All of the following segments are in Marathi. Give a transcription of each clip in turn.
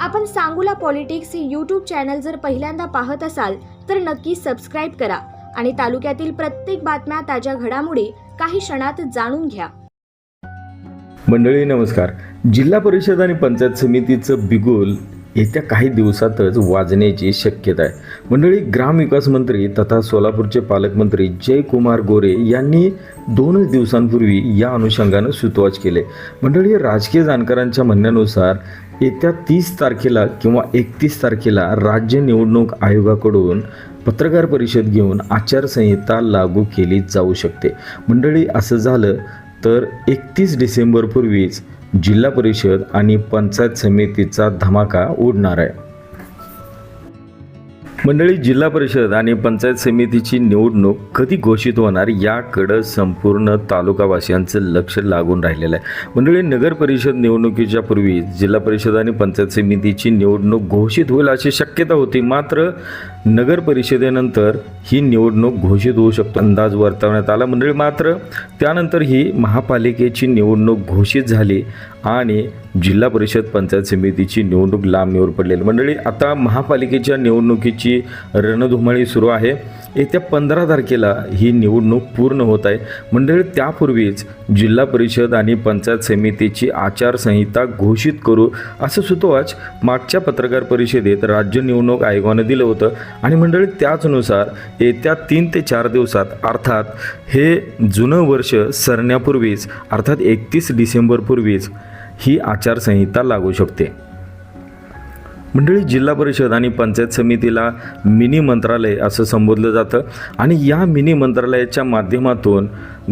आपण सांगोला पॉलिटिक्स हे यूट्यूब चॅनल जर पहिल्यांदा पाहत असाल तर नक्की सबस्क्राईब करा आणि तालुक्यातील प्रत्येक बातम्या, ताज्या घडामोडी काही क्षणात जाणून घ्या. मंडळी नमस्कार. जिल्हा परिषद आणि पंचायत समितीचं बिगुल येत्या काही दिवसातच वाजण्याची शक्यता आहे. मंडळी, ग्रामविकास मंत्री तथा सोलापूरचे पालकमंत्री जयकुमार गोरे यांनी 2 दिवसांपूर्वी या अनुषंगानं सूतवाच केले. मंडळी, राजकीय जाणकारांच्या म्हणण्यानुसार येत्या 30 तारखेला किंवा 31 तारखेला राज्य निवडणूक आयोगाकडून पत्रकार परिषद घेऊन आचारसंहिता लागू केली जाऊ शकते. मंडळी, असं झालं तर 31 डिसेंबरपूर्वीच जिल्हा परिषद आणि पंचायत समितीचा धमाका उडणार आहे. मंडळी, जिल्हा परिषद आणि पंचायत समितीची निवडणूक कधी घोषित होणार याकडं संपूर्ण तालुकावासियांचं लक्ष लागून राहिलेलं आहे. मंडळी, नगर परिषद निवडणुकीच्या पूर्वी जिल्हा परिषद आणि पंचायत समितीची निवडणूक घोषित होईल अशी शक्यता होती. मात्र नगर परिषदेनंतर ही निवडणूक घोषित होऊ शकतो अंदाज वर्तवण्यात आला. मंडळी, मात्र त्यानंतर ही महापालिकेची निवडणूक घोषित झाली आणि जिल्हा परिषद पंचायत समितीची निवडणूक लांबणीवर पडलेली. मंडळी, आता महापालिकेच्या निवडणुकीची रणधुमाळी सुरू आहे. येत्या 15 तारखेला ही निवडणूक पूर्ण होत आहे. मंडळी, त्यापूर्वीच जिल्हा परिषद आणि पंचायत समितीची आचारसंहिता घोषित करू असं सूतवाच मागच्या पत्रकार परिषदेत राज्य निवडणूक आयोगानं दिलं होतं. आणि मंडळी, त्याचनुसार येत्या 3 ते 4 दिवसात अर्थात हे जुनं वर्ष सरण्यापूर्वीच अर्थात 31 डिसेंबरपूर्वीच ही आचारसंहिता लागू शकते. मंडळी, जिल्हा परिषद आणि पंचायत समितीला मिनी मंत्रालय असं संबोधलं जातं आणि या मिनी मंत्रालयाच्या माध्यमातून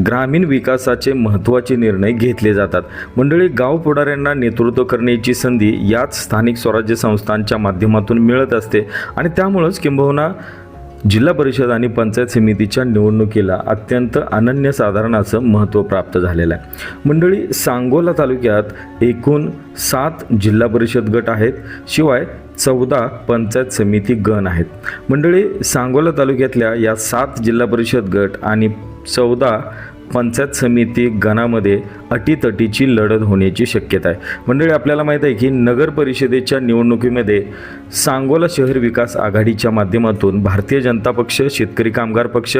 ग्रामीण विकासाचे महत्त्वाचे निर्णय घेतले जातात. मंडळी, गाव पुढाऱ्यांना नेतृत्व करण्याची संधी याच स्थानिक स्वराज्य संस्थांच्या माध्यमातून मिळत असते आणि त्यामुळंच किंबहुना जिल्हा परिषद आणि पंचायत समितीच्या निवडणुकीला अत्यंत अनन्यसाधारण असं महत्त्व प्राप्त झालेलं आहे. मंडळी, सांगोला तालुक्यात एकूण 7 जिल्हा परिषद गट आहेत, शिवाय 14 पंचायत समिती गण आहेत. मंडळी, सांगोला तालुक्यातल्या या 7 जिल्हा परिषद गट आणि 14 पंचायत समिती गणामध्ये अटीतटीची लढत होण्याची शक्यता आहे. मंडळी, आपल्याला माहीत आहे की नगर परिषदेच्या निवडणुकीमध्ये सांगोला शहर विकास आघाडीच्या माध्यमातून भारतीय जनता पक्ष, शेतकरी कामगार पक्ष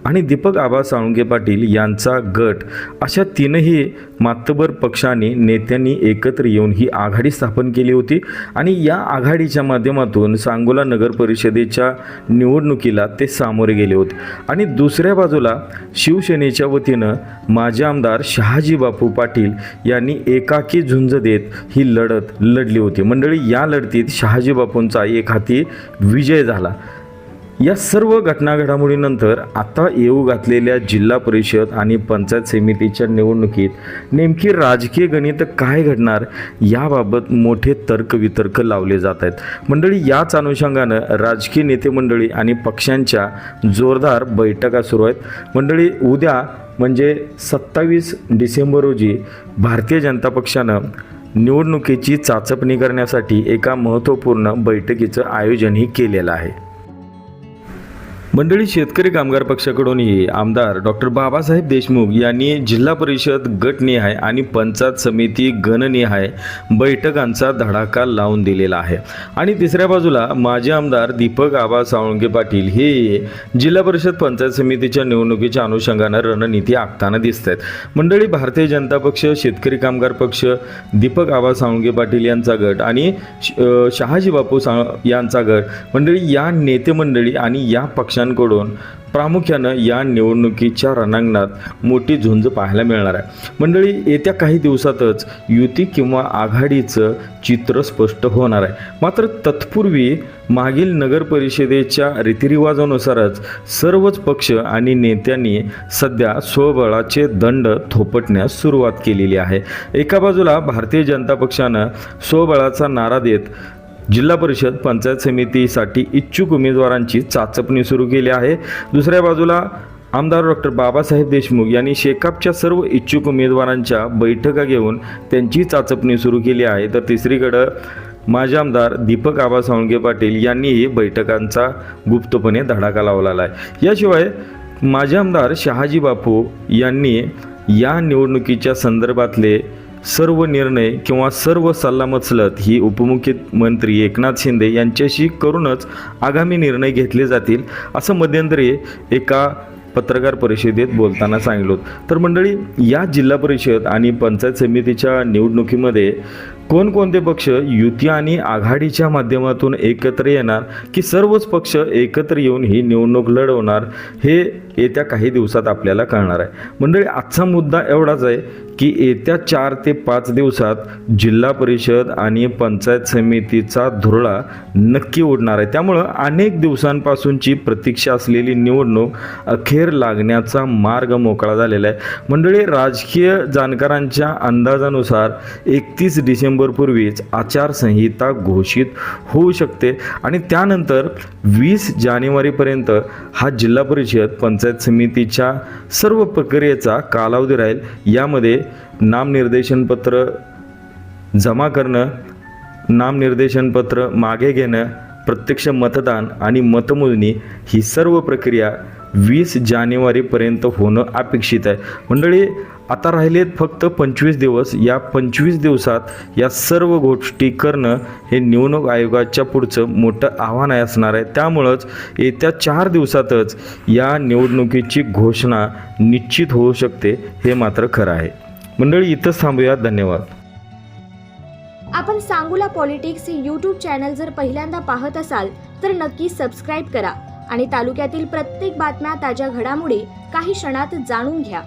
आणि दीपक आबा साळुंखे पाटील यांचा गट अशा 3ही मातबर पक्षांनी नेत्यांनी एकत्र येऊन ही आघाडी स्थापन केली होती आणि या आघाडीच्या माध्यमातून सांगोला नगर परिषदेच्या निवडणुकीला ते सामोरे गेले होते. आणि दुसऱ्या बाजूला शिवसेनेच्या वतीनं माजी आमदार शहाजी बापू पाटील यांनी एकाकी झुंज देत ही लढत लढली होती. मंडळी, या लढतीत शहाजी बापूंचा एक हाती विजय झाला. या सर्व घटनाघडामोडीनंतर आता येऊ घातलेल्या जिल्हा परिषद आणि पंचायत समितीच्या निवडणुकीत नेमकी राजकीय गणित काय घडणार याबाबत मोठे तर्कवितर्क लावले जात आहेत. मंडळी, याच अनुषंगानं राजकीय नेते मंडळी आणि पक्षांच्या जोरदार बैठका सुरू आहेत. मंडळी, उद्या म्हणजे 27 डिसेंबर रोजी भारतीय जनता पक्षानं निवडणुकीची चाचपणी करण्यासाठी एका महत्त्वपूर्ण बैठकीचं आयोजनही केलेलं आहे. मंडळी, शेतकरी कामगार पक्षाकडूनही आमदार डॉक्टर बाबासाहेब देशमुख यांनी जिल्हा परिषद गटनिहाय आणि पंचायत समिती गणनिहाय बैठकांचा धडाका लावून दिलेला आहे. आणि तिसऱ्या बाजूला माजी आमदार दीपक आबा साळुंखे पाटील हे जिल्हा परिषद पंचायत समितीच्या निवडणुकीच्या अनुषंगानं रणनीती आखताना दिसत आहेत. मंडळी, भारतीय जनता पक्ष, शेतकरी कामगार पक्ष, दीपक आबा साळुंखे पाटील यांचा गट आणि शहाजी बापू यांचा गट, मंडळी या नेते मंडळी आणि या पक्षांकडून प्रामुख्यानं या निवडणुकीच्या रणांगणात मोठी झुंज पाहायला मिळणार आहे. मंडळी, येत्या काही दिवसातच युती किंवा आघाडीचं चित्र स्पष्ट होणार आहे. मात्र तत्पूर्वी मागील नगर परिषदेच्या रीतिरिवाजानुसारच सर्वच पक्ष आणि नेत्यांनी सध्या स्वबळाचे दंड थोपटण्यास सुरुवात केलेली आहे. एका बाजूला भारतीय जनता पक्षानं स्वबळाचा नारा देत जिल्हा परिषद पंचायत समितीसाठी इच्छुक उमेदवारांची चाचपणी सुरू केली आहे. दुसऱ्या बाजूला आमदार डॉक्टर बाबासाहेब देशमुख यांनी शेकापच्या सर्व इच्छुक उमेदवारांच्या बैठका घेऊन त्यांची चाचपणी सुरू केली आहे. तर तिसरीकडं माजी आमदार दीपक आबा साळुंखे पाटील यांनीही बैठकांचा गुप्तपणे धडाका लावलेला आहे. याशिवाय माजी आमदार शहाजी बापू यांनी या निवडणुकीच्या संदर्भातले सर्व निर्णय किंवा सर्व सल्लामसलत ही उपमुख्यमंत्री एकनाथ शिंदे यांच्याशी करूनच आगामी निर्णय घेतले जातील, असं मध्यंतरी एका पत्रकार परिषदेत बोलताना सांगितलं होतं. तर मंडळी, या जिल्हा परिषद आणि पंचायत समितीच्या निवडणुकीमध्ये कोणकोणते पक्ष युती आणि आघाडीच्या माध्यमातून एकत्र येणार की सर्वच पक्ष एकत्र येऊन ही निवडणूक लढवणार, हे येत्या काही दिवसात आपल्याला कळणार आहे. मंडळी, आजचा मुद्दा एवढाच आहे की येत्या 4 ते 5 दिवसात जिल्हा परिषद आणि पंचायत समितीचा धुरळा नक्की उडणार आहे. त्यामुळं अनेक दिवसांपासूनची प्रतीक्षा असलेली निवडणूक अखेर लागण्याचा मार्ग मोकळा झालेला आहे. मंडळी, राजकीय जाणकारांच्या अंदाजानुसार 31 डिसेंबरपूर्वीच आचारसंहिता घोषित होऊ शकते आणि त्यानंतर 20 जानेवारीपर्यंत हा जिल्हा परिषद पंचायत समितीच्या सर्व प्रक्रियेचा कालावधी राहील. यामध्ये नामनिर्देशनपत्र जमा करणं, नामनिर्देशनपत्र मागे घेणं, प्रत्यक्ष मतदान आणि मतमोजणी ही सर्व प्रक्रिया 20 जानेवारीपर्यंत होणं अपेक्षित आहे. मंडळी, आता राहिलेत फक्त 25 दिवस. या 25 दिवसात या सर्व गोष्टी करणं हे निवडणूक आयोगाच्या पुढचं मोठं आव्हान असणार आहे. त्यामुळंच येत्या 4 दिवसातच या निवडणुकीची घोषणा निश्चित होऊ शकते, हे मात्र खरं आहे. मंडळी, इथंच थांबूया. धन्यवाद. आपण सांगूला पॉलिटिक्स हे यूट्यूब चॅनल जर पहिल्यांदा पाहत असाल तर नक्की सबस्क्राईब करा आणि तालुक्यातील प्रत्येक बातम्या, ताज्या घडामोडी काही क्षणात जाणून घ्या.